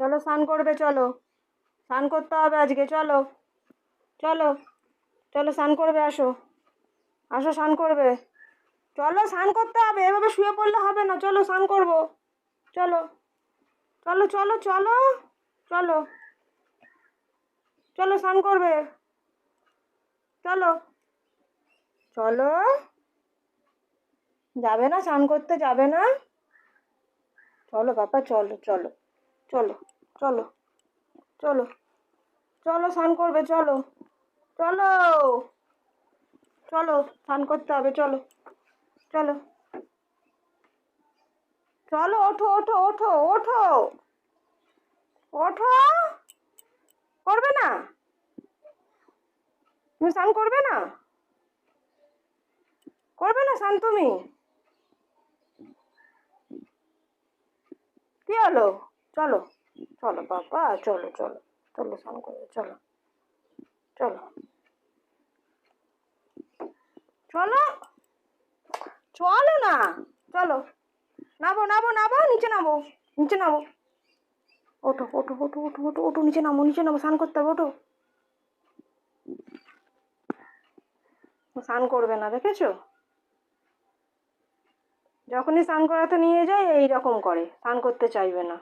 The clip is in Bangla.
চলো স্নান করবে, চলো স্নান করতে হবে আজকে, চলো চলো চলো স্নান করবে, আসো আসো স্নান করবে, চলো স্নান করতে হবে, এভাবে শুয়ে পড়লে হবে না, চলো স্নান করবো, চলো চলো চলো চলো চলো চলো স্নান করবে, চলো চলো, যাবে না স্নান করতে, যাবে না, চলো বাবা চলো চলো চলো চলো চলো চলো স্নান করবে, চলো চলো চলো স্নান করতে হবে, চলো চলো চলো, ওঠো ওঠো ওঠো ওঠো ওঠো, করবে না, তুমি স্নান করবে না, করবে না স্নান তুমি, কি হলো, চলো চলো বাবা চলো চলো চলো স্নান করবে, চলো চলো চলো চলো না, চলো নামো নামো নামো, নিচে নামো, নিচে নামো, ওঠো ওঠো ওঠো ওঠো ওঠো ওঠো, নিচে নামো, নিচে নামো, স্নান করতে হবে, ওঠো, স্নান করবে না, দেখেছো, যখনই স্নান করাতে নিয়ে যায় এইরকম করে, স্নান করতে চাইবে না।